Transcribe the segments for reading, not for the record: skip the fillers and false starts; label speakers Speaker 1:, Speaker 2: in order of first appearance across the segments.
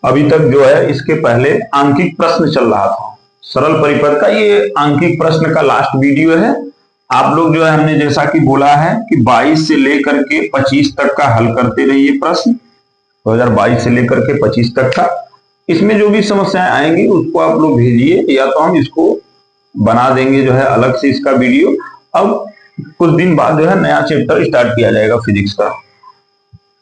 Speaker 1: अभी तक जो है इसके पहले आंकिक प्रश्न चल रहा था सरल परिपथ का, ये आंकिक प्रश्न का लास्ट वीडियो है। आप लोग जो है हमने जैसा कि बोला है कि 22 से लेकर के 25 तक का हल करते रहिए प्रश्न, 2022 से लेकर के 25 तक का। इसमें जो भी समस्याएं आएंगी उसको आप लोग भेजिए, या तो हम इसको बना देंगे जो है अलग से इसका वीडियो। अब कुछ दिन बाद जो है नया चैप्टर स्टार्ट किया जाएगा फिजिक्स का।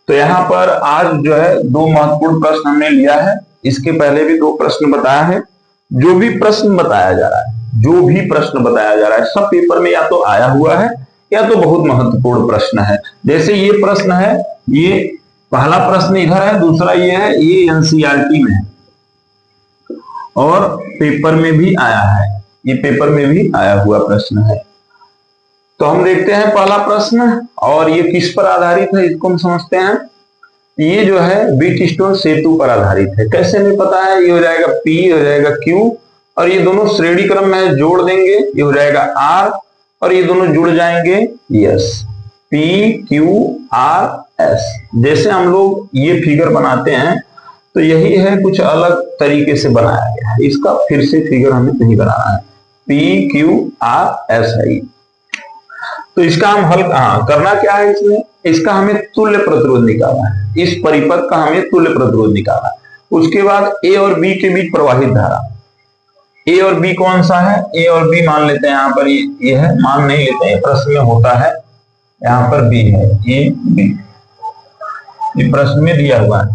Speaker 1: तो यहाँ पर आज जो है 2 महत्वपूर्ण प्रश्न हमने लिया है। इसके पहले भी 2 प्रश्न बताया है। जो भी प्रश्न बताया जा रहा है, जो भी प्रश्न बताया जा रहा है, सब पेपर में या तो आया हुआ है या तो बहुत महत्वपूर्ण प्रश्न है। जैसे ये प्रश्न है, ये पहला प्रश्न इधर है, दूसरा ये है, ये एनसीईआरटी में है और पेपर में भी आया है, ये पेपर में भी आया हुआ प्रश्न है। तो हम देखते हैं पहला प्रश्न, और ये किस पर आधारित है इसको हम समझते हैं। ये जो है व्हीटस्टोन सेतु पर आधारित है। कैसे नहीं पता है, ये हो जाएगा P, हो जाएगा Q, और ये दोनों श्रेणी क्रम में जोड़ देंगे, ये हो जाएगा R, और ये दोनों जुड़ जाएंगे S, P Q R S। जैसे हम लोग ये फिगर बनाते हैं तो यही है, कुछ अलग तरीके से बनाया गया है। इसका फिर से फिगर हमें नहीं बनाना है, P Q R S है। तो इसका हम हल करना क्या है, इसमें इसका हमें तुल्य प्रतिरोध निकालना है। इस परिपथ का हमें तुल्य प्रतिरोध निकालना है। उसके बाद A और B के बीच प्रवाहित धारा, A और B कौन सा है, A और B मान लेते हैं, यहाँ पर ये है, मान नहीं लेते हैं, प्रश्न में होता है, यहाँ पर B है, A B, ये प्रश्न में दिया हुआ है।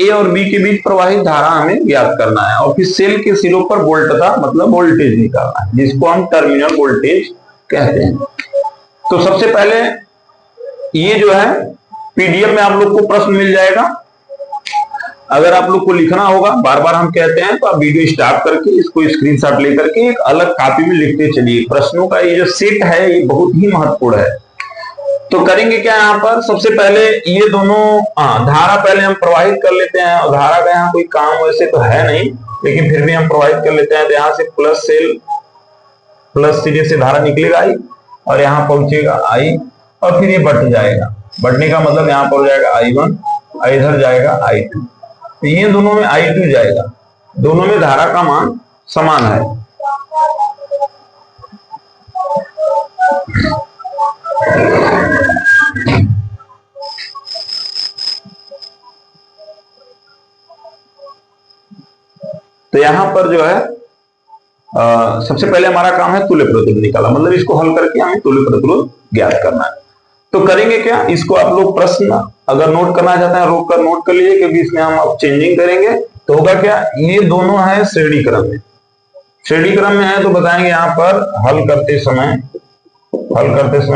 Speaker 1: A और B के बीच प्रवाहित धारा हमें ज्ञात करना है, और फिर सेल के सिरों पर वोल्टता मतलब वोल्टेज निकालना है, जिसको हम टर्मिनल वोल्टेज कहते हैं। तो सबसे पहले ये जो है पीडीएफ में आप लोग को प्रश्न मिल जाएगा। अगर आप लोग को लिखना होगा, बार बार हम कहते हैं, तो आप वीडियो स्टॉप करके इसको स्क्रीनशॉट लेकर के एक अलग कॉपी में लिखते चलिए। प्रश्नों का ये जो सेट है ये बहुत ही महत्वपूर्ण है। तो करेंगे क्या, यहाँ पर सबसे पहले ये दोनों धारा पहले हम प्रवाहित कर लेते हैं, और धारा का यहाँ कोई काम वैसे तो है नहीं, लेकिन फिर भी हम प्रवाहित कर लेते हैं। तो यहाँ से प्लस सीधे से धारा निकलेगा आई, और यहाँ पहुंचेगा I, और फिर ये बढ़ जाएगा। बढ़ने का मतलब यहाँ पर हो जाएगा I1, इधर जाएगा I2, तो ये दोनों में I2 जाएगा। दोनों में धारा का मान समान है। तो यहां पर जो है सबसे पहले हमारा काम है तुल्य प्रतिरोध निकाला, मतलब इसको हल करके हमें तुल्य प्रतिरोध ज्ञात करना है। तो करेंगे क्या, इसको आप लोग प्रश्न अगर नोट करना चाहते हैं रोक कर नोट कर लीजिए, क्योंकि इसमें हम अब चेंजिंग करेंगे। तो होगा क्या, ये दोनों है श्रेणी क्रम में, श्रेणी क्रम में है, तो बताएंगे यहाँ पर हल करते समय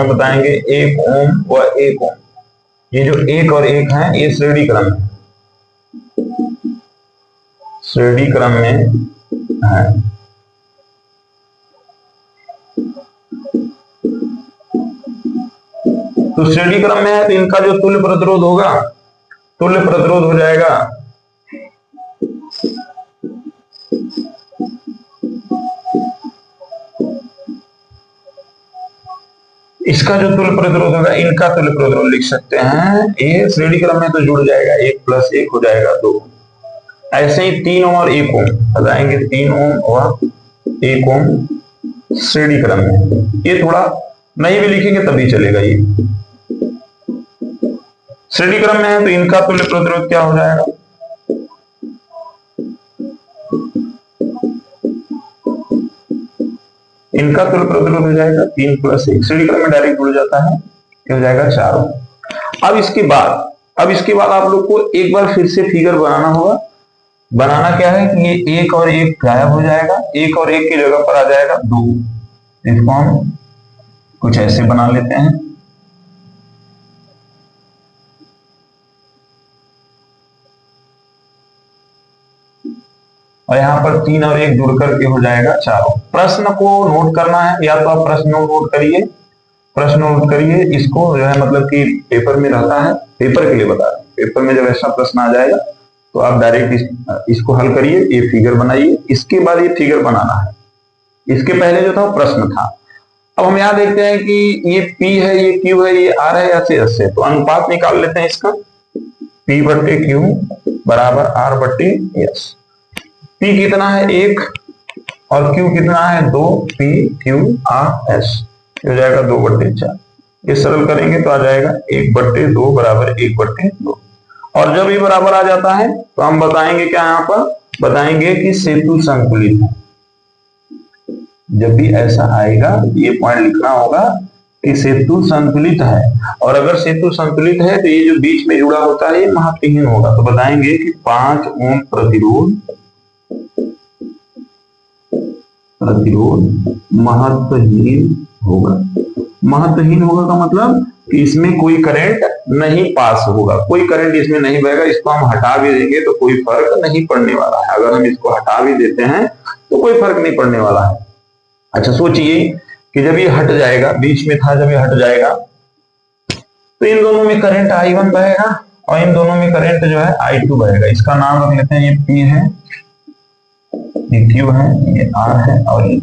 Speaker 1: बताएंगे 1 ओम व 1 ओम, ये जो 1 और 1 है ये श्रेणी क्रम है, श्रेणी क्रम में है। तो श्रेणी क्रम में है, तो इनका जो तुल्य प्रतिरोध होगा, तुल्य प्रतिरोध हो जाएगा इसका जो तुल्य प्रतिरोध होगा, इनका तुल्य प्रतिरोध लिख सकते हैं। ये श्रेणी क्रम में तो जुड़ जाएगा, 1 + 1 हो जाएगा 2। ऐसे ही 3 ओम और 1 ओम बताएंगे, 3 ओम और 1 ओम श्रेणी क्रम में। ये थोड़ा नहीं भी लिखेंगे तभी चलेगा। ये श्रेणी क्रम में है, तो इनका तुल्य प्रतिरोध क्या हो जाएगा, इनका तुल्य प्रतिरोध हो जाएगा 3 + 1, श्रेणी क्रम में डायरेक्ट जुड़ जाता है, क्या हो जाएगा 4 ओम। अब इसके बाद आप लोग को एक बार फिर से फिगर बनाना होगा। बनाना क्या है कि ये 1 और 1 गायब हो जाएगा, 1 और 1 की जगह पर आ जाएगा 2। इसको हम कुछ ऐसे बना लेते हैं। और यहाँ पर 3 और 1 जुड़ करके हो जाएगा 4। प्रश्न को नोट करना है, या तो आप प्रश्न नोट करिए, इसको जो है मतलब कि पेपर में रहता है, पेपर के लिए बता रहे हैं, पेपर में जब ऐसा प्रश्न आ जाएगा तो आप डायरेक्ट इसको हल करिए, ये फिगर बनाइए। इसके बाद ये फिगर बनाना है, इसके पहले जो था प्रश्न था। अब हम यहाँ देखते हैं कि ये P है, ये Q है, ये R है, ऐसे ऐसे। तो अनुपात निकाल लेते हैं इसका, P/Q बराबर आर बट्टे एस। पी कितना है 1 और क्यू कितना है 2, पी क्यू आर एस हो जाएगा 2/4। ये सरल करेंगे तो आ जाएगा 1/2 बराबर 1/2। और जब ये बराबर आ जाता है तो हम बताएंगे क्या, यहाँ पर बताएंगे कि सेतु संतुलित है। जब भी ऐसा आएगा ये पॉइंट लिखना होगा कि सेतु संतुलित है। और अगर सेतु संतुलित है तो ये जो बीच में जुड़ा होता है ये महत्वहीन होगा। तो बताएंगे कि 5 ओम प्रतिरोध महत्वहीन होगा। महत्वहीन होगा का मतलब कि इसमें कोई करंट नहीं पास होगा, कोई करंट इसमें नहीं बहेगा। इसको हम हटा भी देंगे तो कोई फर्क नहीं पड़ने वाला है। अगर हम इसको हटा भी देते हैं तो कोई फर्क नहीं पड़ने वाला है। अच्छा सोचिए कि जब ये हट जाएगा, बीच में था, जब ये हट जाएगा तो इन दोनों में करंट I1 बहेगा और इन दोनों में करंट जो है I2 बहेगा। इसका नाम रख लेते हैं, ये P है, ये Q है, ये R है और ये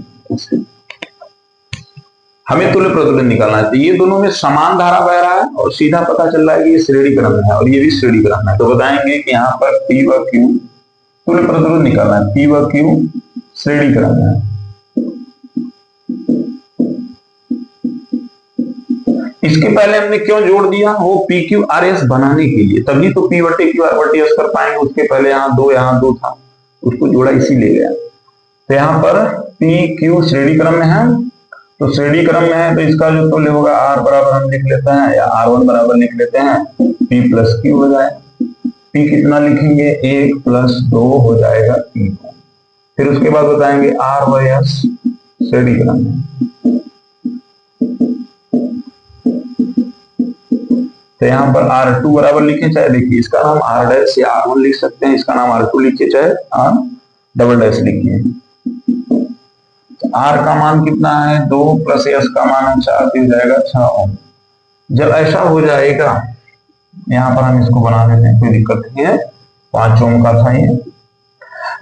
Speaker 1: हमें तुल्य प्रतिरोध निकालना है। तो ये दोनों में समान धारा बह रहा है और सीधा पता चल रहा है कि ये श्रेणी क्रम में है और ये भी श्रेणी क्रम में है। तो बताएंगे कि यहाँ पर P व Q तुल्य प्रतिरोध निकालना है, P व Q श्रेणी क्रम में है। इसके पहले हमने क्यों जोड़ दिया, वो पी क्यू आर एस बनाने के लिए, तभी तो पी बटे क्यू आर बटे एस कर पाएंगे। उसके पहले यहाँ दो था, उसको जोड़ा इसीलिए गया। तो यहाँ पर पी क्यू श्रेणी क्रम में है, तो श्रेणी क्रम में है तो इसका जो तुल्य होगा आर बराबर हम लिख लेते हैं या R1 बराबर लिख लेते हैं पी प्लस क्यू हो जाए। पी कितना लिखेंगे 1 + 2 हो जाएगा 3। फिर उसके बाद बताएंगे आर व एस श्रेणी क्रम में। तो यहाँ पर R2 बराबर लिखे, चाहे देखिए इसका नाम R डैश या R1 लिख सकते हैं, इसका नाम R2 लिखिए चाहे R डबल डैश लिखिए। R का मान कितना है 2 + S का मान 4 हो जाएगा 6 ओम। जब ऐसा हो जाएगा, यहाँ पर हम इसको बना देते हैं, कोई दिक्कत नहीं है, 5 ओम का था ये।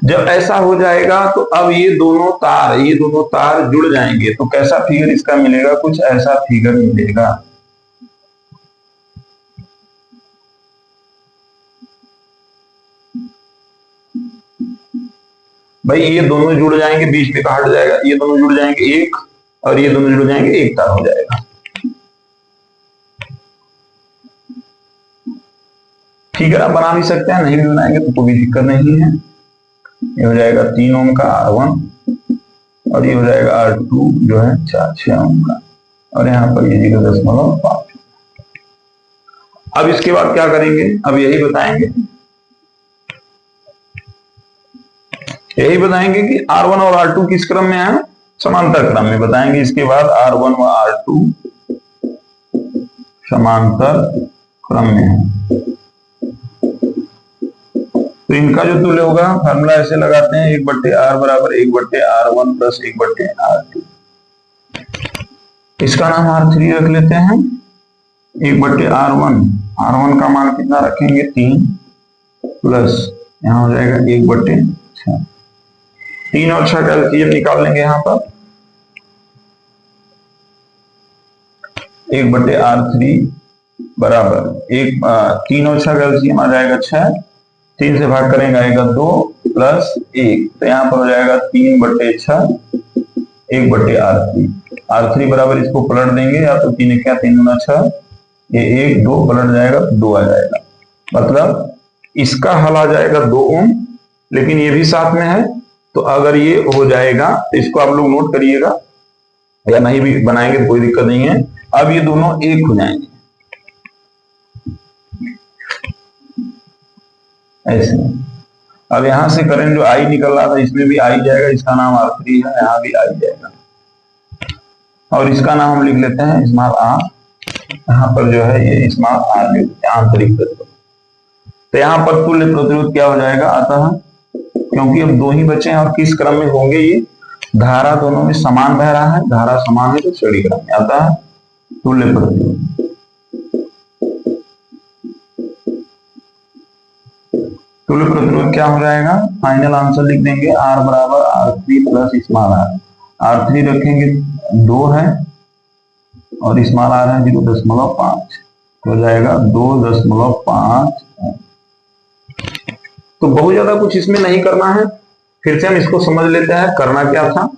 Speaker 1: जब ऐसा हो जाएगा तो अब ये दोनों तार जुड़ जाएंगे। तो कैसा फिगर इसका मिलेगा, कुछ ऐसा फिगर मिलेगा। भाई ये दोनों जुड़ जाएंगे, बीच में हट जाएगा, ये दोनों जुड़ जाएंगे 1 और ये दोनों जुड़ जाएंगे 1 तार हो जाएगा। फिगर आप बना भी सकते हैं, नहीं भी बनाएंगे तो कोई दिक्कत नहीं है। ये हो जाएगा 3 ओम का R1 और ये हो जाएगा R2 जो है 6 ओम का, और यहाँ पर ये 0.5। अब इसके बाद क्या करेंगे, अब यही बताएंगे कि R1 और R2 किस क्रम में है, समांतर क्रम में बताएंगे। इसके बाद R1 व R2 समांतर क्रम में है। तो इनका जो तुल्य होगा, फार्मूला ऐसे लगाते हैं 1/R बराबर 1/R1 + 1/R2। इसका नाम R3 रख लेते हैं, 1/R1। R1 का मान कितना रखेंगे 3 प्लस यहाँ हो जाएगा 1/6। 3 और 6 का एलसीएम निकाल लेंगे यहाँ पर, 1/R3 बराबर 3 और 6 का एलसीएम आ जाएगा 6। 3 से भाग करेंगे आएगा 2 + 1, तो यहाँ पर हो जाएगा 3/6 1/R3। R3 बराबर इसको पलट देंगे, या तो 3 क्या 3 × 6, ये 1 2 पलट जाएगा 2 आ जाएगा। मतलब इसका हल आ जाएगा 2 ओम, लेकिन ये भी साथ में है। तो अगर ये हो जाएगा तो इसको आप लोग नोट करिएगा, या नहीं भी बनाएंगे तो कोई दिक्कत नहीं है। अब ये दोनों एक हो जाएंगे ऐसे। अब यहां से करंट जो I निकल रहा था इसमें भी I जाएगा, इसका नाम R3 है, यहाँ भी I जाएगा और इसका नाम हम लिख लेते हैं स्मॉल r। यहाँ पर जो है ये स्मॉल r आंतरिक प्रतिरोध। तो यहाँ पर तुल्य प्रतिरोध क्या हो जाएगा, अतः क्योंकि अब 2 ही बचे हैं और किस क्रम में होंगे, ये धारा दोनों में समान बह रहा है, धारा समान है तो श्रेणी क्रम में, अतः तुल्य प्रतिरोध। तुल्य प्रतिरोध क्या हो जाएगा, फाइनल आंसर लिख देंगे R बराबर R3 + स्मॉल r। R3 रखेंगे 2 है और स्मॉल r है 0.5, तो हो जाएगा 2.5। तो बहुत ज्यादा कुछ इसमें नहीं करना है। फिर से हम इसको समझ लेते हैं करना क्या था।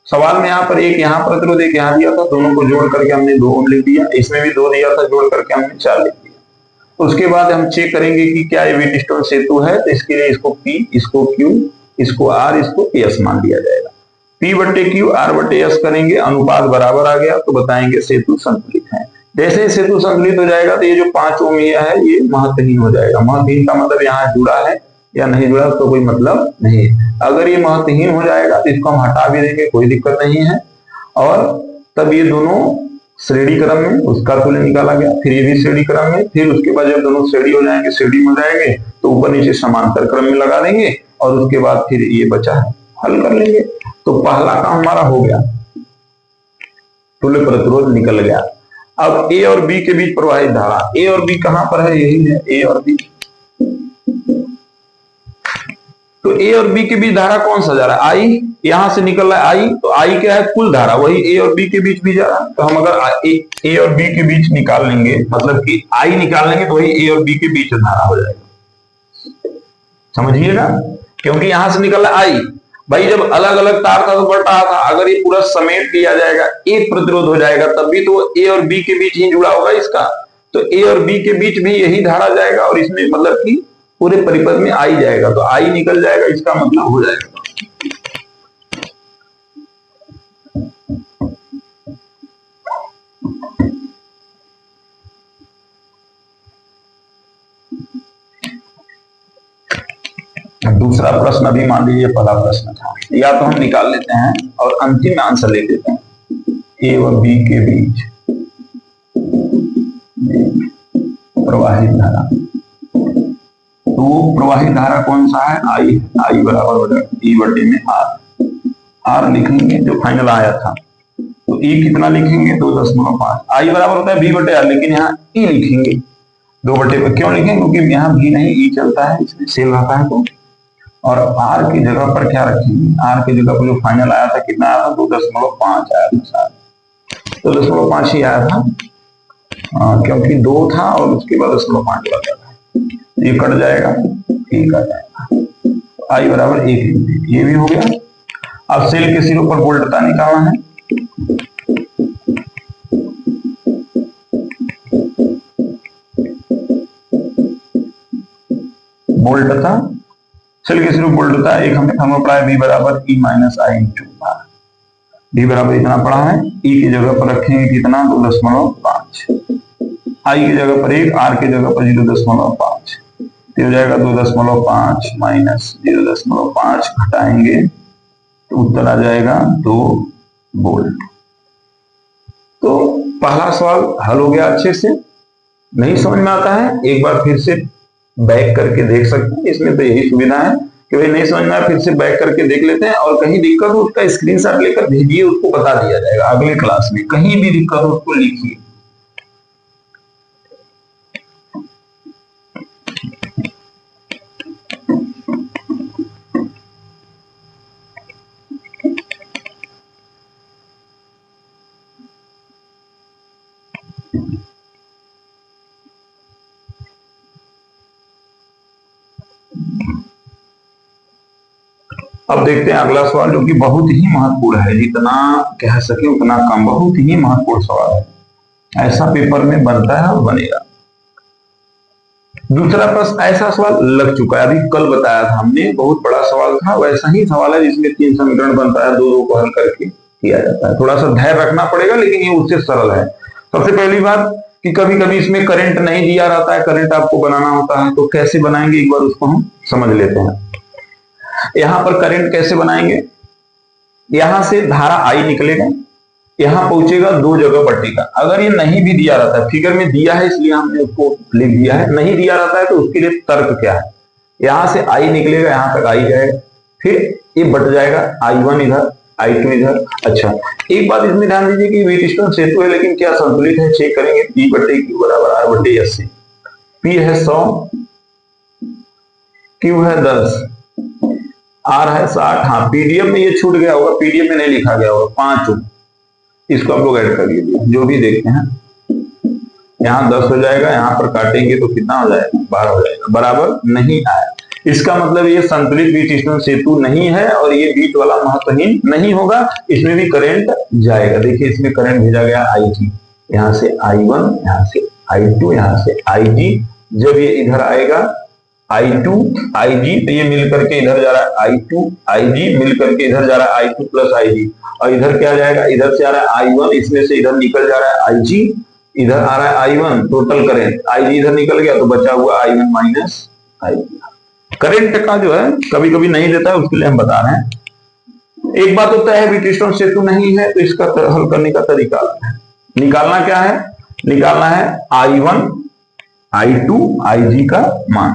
Speaker 1: सवाल में यहाँ पर एक यहाँ प्रतिरोध एक यहाँ दिया था, दोनों को जोड़ करके हमने 2 ओम लिख दिया, इसमें भी 2 दिया था, जोड़ करके हमने 4 लिख दिया। उसके बाद हम चेक करेंगे कि क्या ये व्हीटस्टोन सेतु है, तो इसके लिए इसको P, इसको Q, इसको R, इसको S मान लिया जाएगा। P बटे Q, R बटे S करेंगे, अनुपात बराबर आ गया तो बताएंगे सेतु संतुलित है। जैसे ही सेतु संतुलित हो जाएगा तो ये जो 5 ओम ये है ये महत्वहीन हो जाएगा। महत्वहीन का मतलब यहाँ जुड़ा है या नहीं जुड़ा तो कोई मतलब नहीं है। अगर ये महत्वहीन हो जाएगा तो इसको हम हटा भी देंगे, कोई दिक्कत नहीं है। और तब ये दोनों श्रेणी क्रम में, उसका तुल्य निकाला गया, फिर ये भी श्रेणी क्रम में, फिर उसके बाद जब दोनों श्रेणी हो जाएंगे, श्रेणी में जाएंगे तो ऊपर नीचे समांतर क्रम में लगा देंगे और उसके बाद फिर ये बचा है हल कर लेंगे। तो पहला काम हमारा हो गया, तुल्य प्रतिरोध निकल गया। अब ए और बी के बीच प्रवाहित धारा, ए और बी कहां पर है, यही है ए और बी। तो ए और बी के बीच धारा कौन सा जा रहा है, आई, यहां से निकल रहा है आई, तो आई क्या है कुल धारा, वही ए और बी के बीच भी जा रहा है। तो हम अगर ए और बी के बीच निकाल लेंगे, मतलब कि आई निकाल लेंगे तो वही ए और बी के बीच धारा हो जाएगा, समझिएगा। क्योंकि यहां से निकल रहा है आई, भाई जब अलग अलग तार था तो बढ़ रहा था, अगर ये पूरा समेट दिया जाएगा, एक प्रतिरोध हो जाएगा, तब भी तो ए और बी के बीच ही जुड़ा होगा इसका, तो ए और बी के बीच भी यही धारा जाएगा और इसमें मतलब कि पूरे परिपथ में आई जाएगा, तो आई निकल जाएगा, इसका मतलब हो जाएगा। दूसरा प्रश्न अभी मान लीजिए पहला प्रश्न था, या तो हम निकाल लेते हैं और अंतिम आंसर ले लेते हैं। ए और बी के बीच प्रवाहित धारा, तो प्रवाहित धारा कौन सा है, आई, आई बराबर हो जाएगा ई बटे में आर, आर लिखेंगे जो फाइनल आया था, तो ई कितना लिखेंगे 2.5, आई बराबर होता है बी बटे आर, लेकिन यहाँ ई लिखेंगे 2 बटे पे, क्यों लिखेंगे क्योंकि यहाँ भी नहीं ई चलता है, इसमें सेल रहता है तो। और आर की जगह पर क्या रखेंगे, आर की जगह पर जो फाइनल आया था कितना आया था 2.5 आया था, 2.5 ही आया था, क्योंकि 2 था और उसके बाद 0.5 लगा था, ये कट जाएगा, एक आ जाएगा, आई बराबर 1, ये भी हो गया। अब सेल के सिरों पर वोल्टता निकालना है, वोल्टता, सेल के सिरों वोल्टता एक हमने फॉर्मूला पढ़ा है, V बराबर E minus I into R, V बराबर इतना पढ़ा है, E की जगह पर रखेंगे कितना 2.5, आई की जगह पर 1, आर की जगह पर 0.5, तो हो जाएगा 2.5 माइनस 0.5, घटाएंगे तो उत्तर आ जाएगा 2 वोल्ट। तो पहला सवाल हल हो गया अच्छे से। नहीं समझ में आता है एक बार फिर से बैक करके देख सकते हैं, इसमें तो यही सुविधा है कि भाई नहीं समझ में आया फिर से बैक करके देख लेते हैं, और कहीं दिक्कत हो उसका स्क्रीनशॉट लेकर भेजिए, उसको बता दिया जाएगा अगले क्लास में, कहीं भी दिक्कत हो उसको लिखिए। अब देखते हैं अगला सवाल जो कि बहुत ही महत्वपूर्ण है, जितना कह सके उतना कम, बहुत ही महत्वपूर्ण सवाल है, ऐसा पेपर में बनता है और बनेगा। दूसरा प्रश्न, ऐसा सवाल लग चुका है, अभी कल बताया था हमने, बहुत बड़ा सवाल था, वैसा ही सवाल है जिसमें 3 समीकरण बनता है, 2 को हल करके किया जाता है। थोड़ा सा धैर्य रखना पड़ेगा लेकिन ये उससे सरल है। सबसे पहली बात कि कभी कभी इसमें करंट नहीं दिया रहता है, करंट आपको बनाना होता है, तो कैसे बनाएंगे एक बार उसको हम समझ लेते हैं। यहां पर करंट कैसे बनाएंगे, यहां से धारा आई निकलेगा, यहां पहुंचेगा 2 जगह बटेगा। अगर ये नहीं भी दिया रहता है, फिगर में दिया है इसलिए हमने उसको लिख दिया है, नहीं दिया रहता है तो उसके लिए तर्क क्या है, यहां से आई निकलेगा, यहां तक आई जाएगा, फिर ये बट जाएगा, I1 इधर, I2 इधर। अच्छा एक बात इसमें ध्यान दीजिए कि व्हीटस्टोन सेतु है लेकिन क्या संतुलित है, चेक करेंगे। P बटे Q बराबर R बटे S, P है 100, Q है 10, R है 60। हाँ पीडीएफ में ये छूट गया होगा, पीडीएफ में नहीं लिखा गया होगा 5, इसको आप लोग ऐड कर लीजिए जो भी देखते हैं। यहाँ 10 हो जाएगा, यहाँ पर काटेंगे तो कितना हो जाएगा 12 हो जाएगा, बराबर नहीं आया। इसका मतलब ये संतुलित बीट स्टोन सेतु नहीं है और ये बीट वाला महत्वहीन नहीं होगा, इसमें भी करंट जाएगा। देखिए इसमें करंट भेजा गया IG, यहाँ से I1, यहाँ से I2, यहाँ से IG। जब ये इधर आएगा I2 IG, तो ये मिलकर के इधर जा रहा है I2 IG, मिलकर के इधर जा रहा है I2 प्लस IG, और इधर क्या जाएगा, इधर से आ रहा है I1, इसमें से इधर निकल जा रहा है IG, इधर आ रहा है I1, टोटल करंट IG इधर निकल गया तो बचा हुआ I1 माइनस IG। करंट का जो है कभी कभी नहीं देता है, उसके लिए हम बता रहे हैं। एक बात होता है बीट स्टोन सेतु नहीं है तो इसका हल करने का तरीका है। निकालना क्या है, निकालना है I1 I2 IG का मान।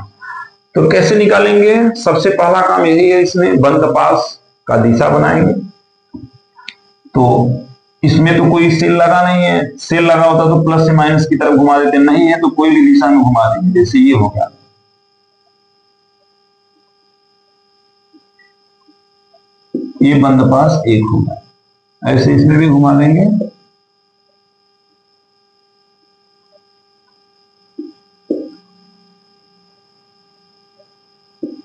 Speaker 1: तो कैसे निकालेंगे, सबसे पहला काम यही है, इसमें बंद पास का दिशा बनाएंगे। तो इसमें तो कोई सेल लगा नहीं है, सेल लगा होता तो प्लस से माइनस की तरफ घुमा देते, नहीं है तो कोई भी दिशा में घुमा देंगे। जैसे ये हो गया, ये बंद पास 1 होगा, ऐसे इसमें भी घुमा देंगे।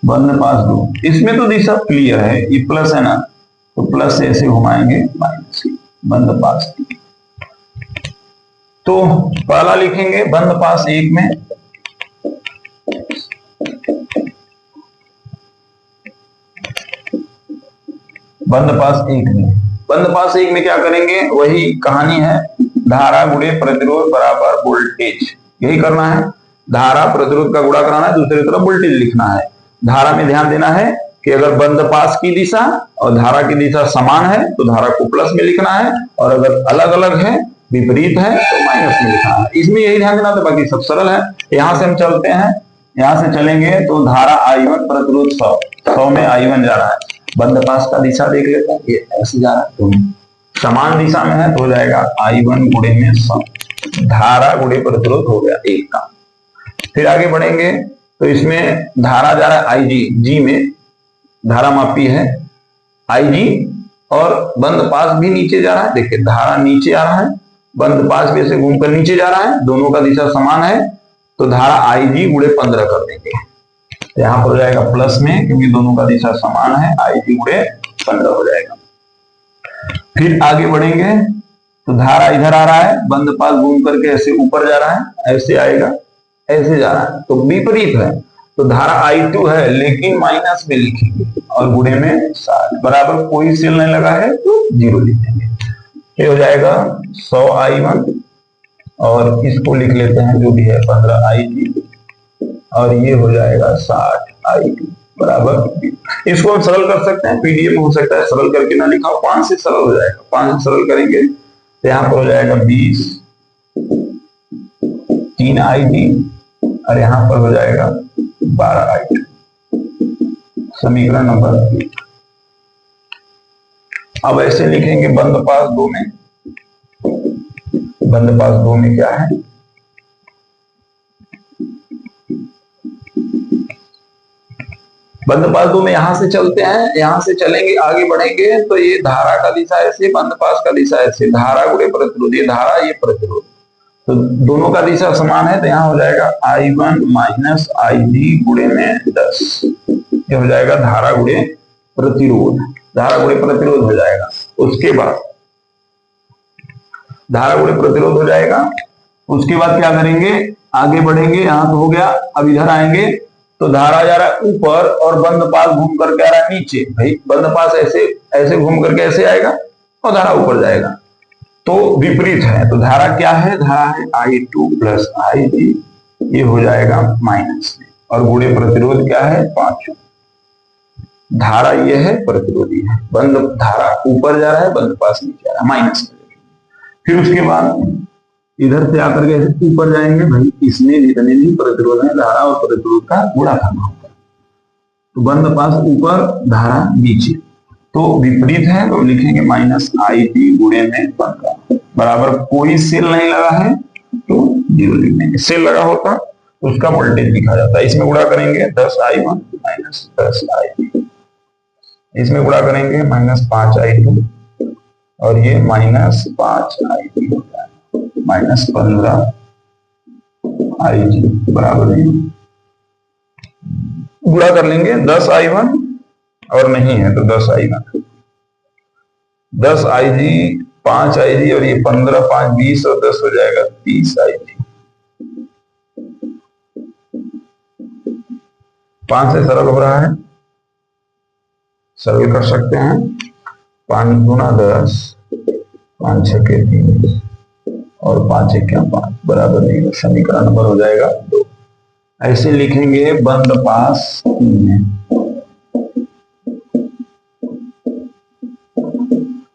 Speaker 1: बंद पास 2, इसमें तो दिशा क्लियर है, ये प्लस है ना, तो प्लस से ऐसे घुमाएंगे माइनस, बंद पास 3। तो पहला लिखेंगे बंद पास 1 में बंद पास 1 में क्या करेंगे, वही कहानी है, धारा गुणे प्रतिरोध बराबर वोल्टेज, यही करना है। धारा प्रतिरोध का गुणा कराना है, दूसरी तरफ वोल्टेज लिखना है। धारा में ध्यान देना है कि अगर बंद पास की दिशा और धारा की दिशा समान है तो धारा को प्लस में लिखना है, और अगर अलग अलग है, विपरीत है, तो माइनस में लिखना है। इसमें यही ध्यान देना था, बाकी सब सरल है। यहां से हम चलते हैं, यहां से चलेंगे तो धारा I1 प्रतिरोध 100 में I1 जा रहा है। बंद पास का दिशा देख लेते हैं, ये ऐसे जा रहा है, तो समान दिशा में है तो हो जाएगा I1 गुणे में 100, धारा गुणे प्रतिरोध हो गया 1 का। फिर आगे बढ़ेंगे तो इसमें धारा जा रहा है IG, G में धारा मापी है IG, और बंद पास भी नीचे जा रहा है। देखिए धारा नीचे आ रहा है, बंद पास भी ऐसे घूमकर नीचे जा रहा है, दोनों का दिशा समान है, तो धारा IG गुणे 15 कर देंगे। तो यहां पर हो जाएगा प्लस में, क्योंकि दोनों का दिशा समान है, IG गुणे 15 हो जाएगा। फिर आगे बढ़ेंगे तो धारा इधर आ रहा है, बंद पास घूम करके ऐसे ऊपर जा रहा है, ऐसे आएगा, ऐसे जा रहा है, तो विपरीत है। तो धारा I2 है लेकिन माइनस में लिखेंगे, और गुणे में 60 बराबर कोई सेल नहीं लगा है तो 0 लिख देंगे। ये हो जाएगा 100 I1, और इसको लिख लेते हैं जो भी है 15 IG, और ये हो जाएगा 60 I2 बराबर। इसको हम सरल कर सकते हैं, पीडीएफ में हो सकता है सरल करके ना लिखा हो, 5 से सरल हो जाएगा। 5 से सरल करेंगे तो यहाँ पर हो जाएगा 20 3 IG, और यहां पर हो जाएगा 12 I2, समीकरण नंबर 1। अब ऐसे लिखेंगे बंद पास 2 में, बंद पास 2 में क्या है, बंद पास 2 में यहां से चलते हैं, यहां से चलेंगे आगे बढ़ेंगे तो ये धारा का दिशा ऐसे, बंद पास का दिशा ऐसे, धारा गुणे प्रतिरोध, ये धारा ये प्रतिरोध, तो दोनों का दिशा समान है, तो यहाँ हो जाएगा I1 माइनस IG गुणे में 10, ये हो जाएगा धारा गुणे प्रतिरोध, धारा गुणे प्रतिरोध हो जाएगा। उसके बाद धारा गुणे प्रतिरोध हो जाएगा, उसके बाद क्या करेंगे, आगे बढ़ेंगे, यहां तो हो गया। अब इधर आएंगे तो धारा जा रहा है ऊपर और बंद पास घूम करके आ रहा है नीचे। भाई बंद पास ऐसे ऐसे घूम करके ऐसे आएगा और धारा ऊपर जाएगा, तो विपरीत है। तो धारा क्या है, धारा है I2 प्लस IG, ये हो जाएगा माइनस में, और गुणे प्रतिरोध क्या है 5। धारा ये है, प्रतिरोधी है, बंद धारा ऊपर जा रहा है, बंद पास नीचे आ रहा है, माइनस। फिर उसके बाद इधर से आकर के ऊपर जाएंगे, भाई इसमें जितने भी प्रतिरोध है, धारा और प्रतिरोध का गुणा करना होगा। तो बंद पास ऊपर, धारा नीचे, तो विपरीत है, तो लिखेंगे माइनस IG गुणे में 15 बराबर कोई सेल नहीं लगा है तो 0 लिख देंगे। सेल लगा होता तो उसका वोल्टेज लिखा जाता है। इसमें गुणा करेंगे 10 I1 माइनस 10 IG, इसमें गुणा करेंगे माइनस 5 I2, और ये माइनस 5 IG हो जाएगा, माइनस 15 IG बराबर 0। गुणा कर लेंगे 10i1 और नहीं है तो 10i1, 10i जी, 5i जी और ये 15, 5 20 और 10 हो जाएगा 30i जी। 5 से सरल हो रहा है, सरल कर सकते हैं। 5 गुना 10, 5 छके 30 और 5 एक 5 बराबर नहीं, समीकरण नंबर हो जाएगा 2। ऐसे लिखेंगे बंद पास 3 में।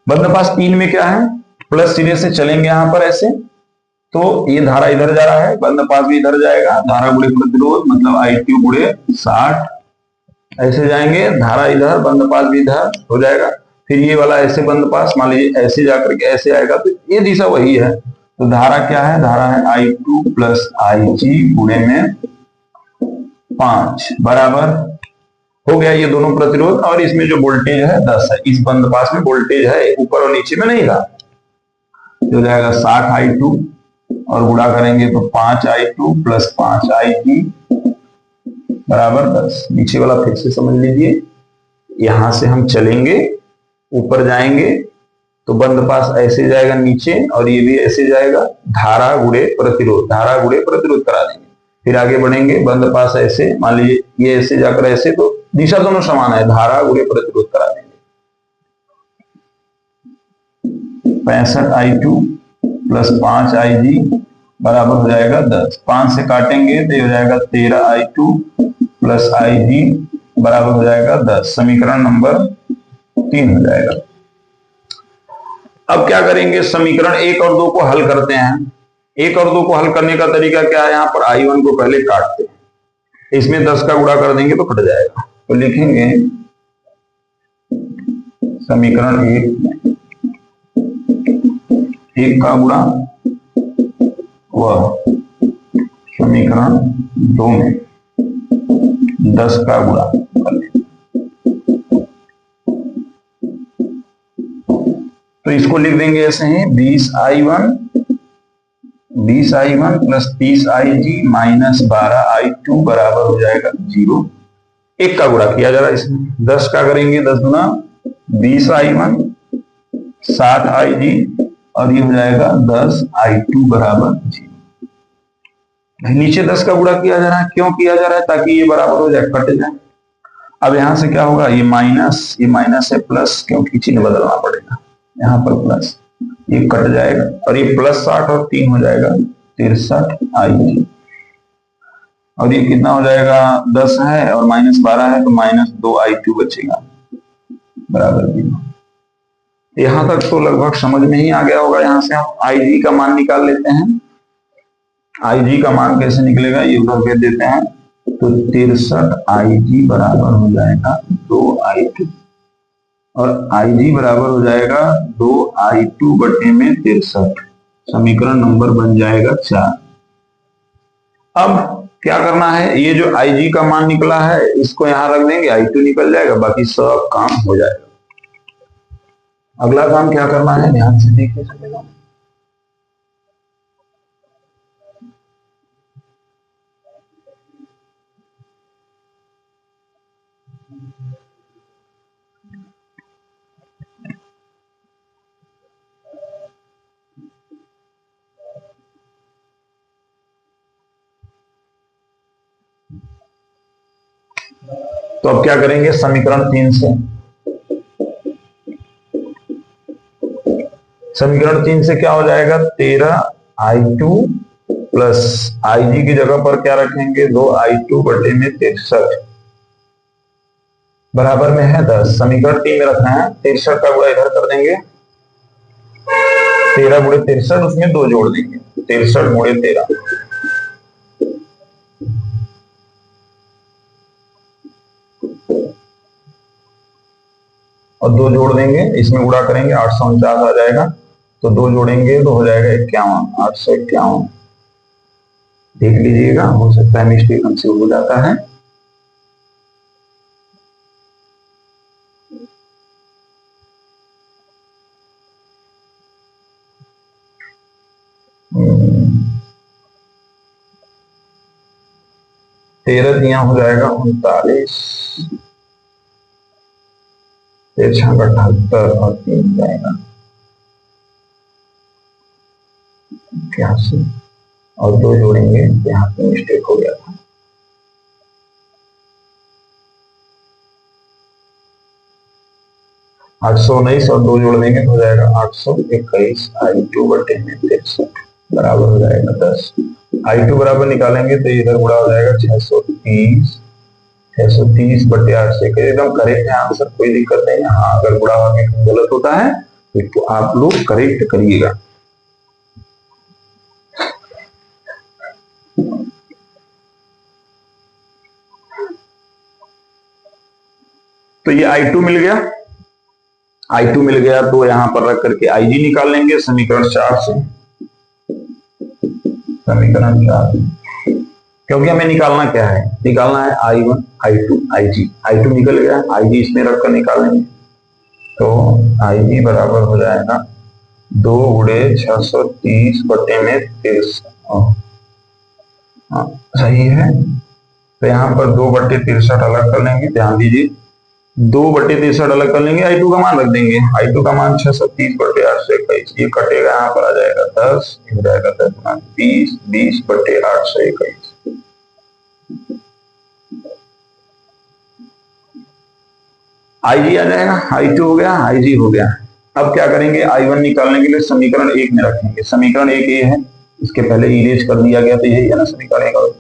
Speaker 1: बंद पास 3 में क्या है, प्लस सिरे से चलेंगे यहां पर ऐसे, तो ये धारा इधर जा रहा है, बंद पास भी इधर जाएगा, धारा गुणे प्रतिरोध मतलब I2 गुणे 60, ऐसे जाएंगे, धारा इधर, बंद पास भी इधर हो जाएगा। फिर ये वाला ऐसे बंद पास, मान लीजिए ऐसे जाकर के ऐसे आएगा, तो ये दिशा वही है। तो धारा क्या है, धारा है I2 प्लस IG गुणे में 5 बराबर हो गया ये दोनों प्रतिरोध, और इसमें जो वोल्टेज है 10 है, इस बंद पास में वोल्टेज है, ऊपर और नीचे में नहीं था, तो हो जाएगा 60i2 और गुणा करेंगे तो 5i2 प्लस 5IG बराबर 10। नीचे वाला फिर से समझ लीजिए, यहां से हम चलेंगे, ऊपर जाएंगे तो बंद पास ऐसे जाएगा नीचे और ये भी ऐसे जाएगा, धारा गुणे प्रतिरोध, धारा गुणे प्रतिरोध करा देंगे। फिर आगे बढ़ेंगे, बंद पास ऐसे, मान लीजिए ये ऐसे जाकर ऐसे, तो दिशा दोनों समान है, धारा गुणे प्रतिरोध करा देंगे। 65i2 प्लस 5IG बराबर हो जाएगा 10। 5 से काटेंगे तो ये हो जाएगा 13i2 प्लस IG बराबर हो जाएगा 10। समीकरण नंबर 3 हो जाएगा। अब क्या करेंगे, समीकरण 1 और 2 को हल करते हैं। 1 और 2 को हल करने का तरीका क्या है, यहां पर I1 को पहले काटते हैं, इसमें 10 का गुणा कर देंगे तो कट जाएगा। तो लिखेंगे समीकरण 1 का गुणा वह समीकरण 2 में 10 का गुणा कर लेंगे। तो इसको लिख देंगे ऐसे ही 20i1 plus 30IG minus 12i2 बराबर हो जाएगा 0। 1 का गुणा किया जा रहा है इसमें, 10 का करेंगे 10 गुना 20i1 60IG और ये हो जाएगा 10i2 बराबर 0। नीचे 10 का गुणा किया जा रहा है, क्यों किया जा रहा है, ताकि ये बराबर हो जाए, कट जाए। अब यहां से क्या होगा, ये माइनस है प्लस, क्योंकि चिन्ह बदलना पड़ेगा, यहाँ पर प्लस, ये कट जाएगा और ये प्लस 60 और 3 हो जाएगा 63IG और ये कितना हो जाएगा, 10 है और माइनस 12 है तो माइनस 2i2 बचेगा बराबर 0। यहां तक तो लगभग समझ में ही आ गया होगा। यहां से हम IG का मान निकाल लेते हैं। IG का मान कैसे निकलेगा, ये उधर भेज देते हैं, तो 63IG बराबर हो जाएगा 2i2 और IG बराबर हो जाएगा 2i2 बटे में 63। समीकरण नंबर बन जाएगा 4। अब क्या करना है, ये जो IG का मान निकला है इसको यहां रख देंगे, I2 निकल जाएगा, बाकी सब काम हो जाएगा। अगला काम क्या करना है, ध्यान से देखिए चलेगा। तो अब क्या करेंगे, समीकरण 3 से, समीकरण 3 से क्या हो जाएगा, 13i2 प्लस IG की जगह पर क्या रखेंगे, 2i2 बटे में 63 बराबर में है 10। समीकरण 3 में रखना है, 63 का गुणा इधर कर देंगे, 13 गुणे 63, उसमें 2 जोड़ देंगे, 63 गुणे 13 और 2 जोड़ देंगे, इसमें गुणा करेंगे 849 आ जाएगा, तो 2 जोड़ेंगे तो हो जाएगा 51, 851। देख लीजिएगा, हो सकता है मिस्टेक हमसे हो जाता है। 13 दिया हो जाएगा 39, 78 और 3 जाएगा 81 और 2 जोड़ेंगे, यहाँ पे मिस्टेक हो गया था। आठ सौ 19 और 2 जोड़ देंगे तो हो जाएगा 821। I2 बटे में 63 बराबर हो जाएगा 10। I2 बराबर निकालेंगे तो इधर गुणा हो जाएगा 630, 630 बटे 8 से एकदम करेक्ट है आंसर, कोई दिक्कत नहीं है। हाँ, अगर गुणा में गलत होता है तो आप लोग करेक्ट करिएगा। तो ये I2 मिल गया, I2 मिल गया तो यहां पर रख करके IG निकाल लेंगे समीकरण 4 से, समीकरण 4, क्योंकि हमें निकालना क्या है, निकालना है I1 I2 IG। I2 निकल गया, IG इसमें रखकर निकाल लेंगे तो IG बराबर हो जाएगा 2 गुणे 630 बटे में 63। सही है, तो यहाँ पर 2 बटे 63 अलग कर लेंगे, ध्यान दीजिए 2 बटे 63 अलग कर लेंगे, I2 का मान रख देंगे। I2 का मान 630 बटे 8 से 21, ये कटेगा, यहाँ पर आ जाएगा 10, हो जाएगा 10 गुना 20, 20 बटे 8 से 21। IG आ जाएगा, I2 हो गया, IG हो गया। अब क्या करेंगे, I1 निकालने के लिए समीकरण 1 में रखेंगे। समीकरण 1 ये है, इसके पहले इरेज कर दिया गया तो यही है ना समीकरण 1।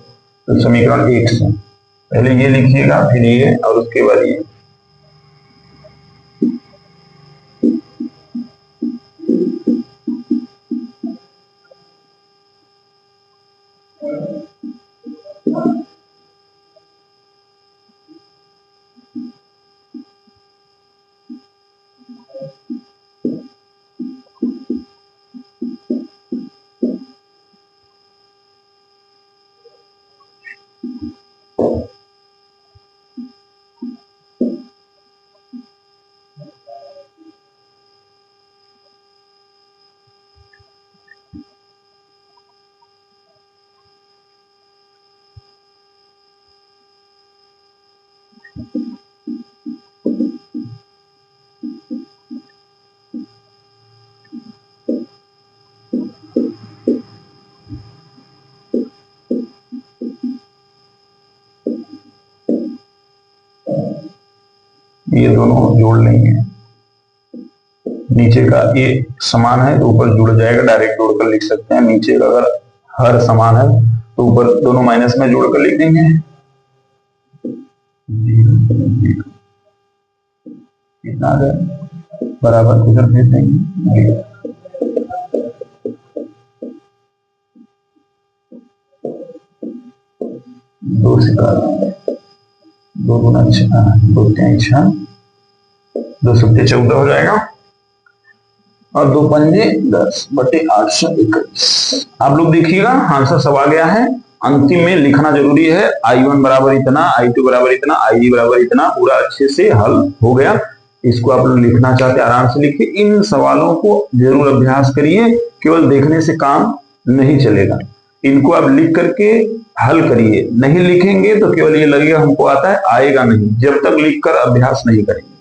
Speaker 1: तो समीकरण 1 से पहले ये लिखिएगा, फिर ये और उसके बाद ये। ये दोनों जोड़ लेंगे, नीचे का ये समान है तो ऊपर जुड़ जाएगा, डायरेक्ट जोड़कर लिख सकते हैं। नीचे का अगर हर समान है तो ऊपर दोनों माइनस में जोड़कर लिख देंगे। कितना आ जाए बराबर उधर भेज देंगे। 2 से 2 गुना 2 6, 2 सत्ते 14 हो जाएगा और 2 पंजे 10 बटे 821। आप लोग देखिएगा आंसर सब आ गया है। अंतिम में लिखना जरूरी है, I1 बराबर इतना, I2 बराबर इतना, IG बराबर इतना, पूरा अच्छे से हल हो गया। इसको आप लोग लिखना चाहते हैं आराम से लिखिए। इन सवालों को जरूर अभ्यास करिए, केवल देखने से काम नहीं चलेगा, इनको आप लिख करके हल करिए। नहीं लिखेंगे तो केवल ये लगेगा हमको आता है, आएगा नहीं, जब तक लिखकर अभ्यास नहीं करेंगे।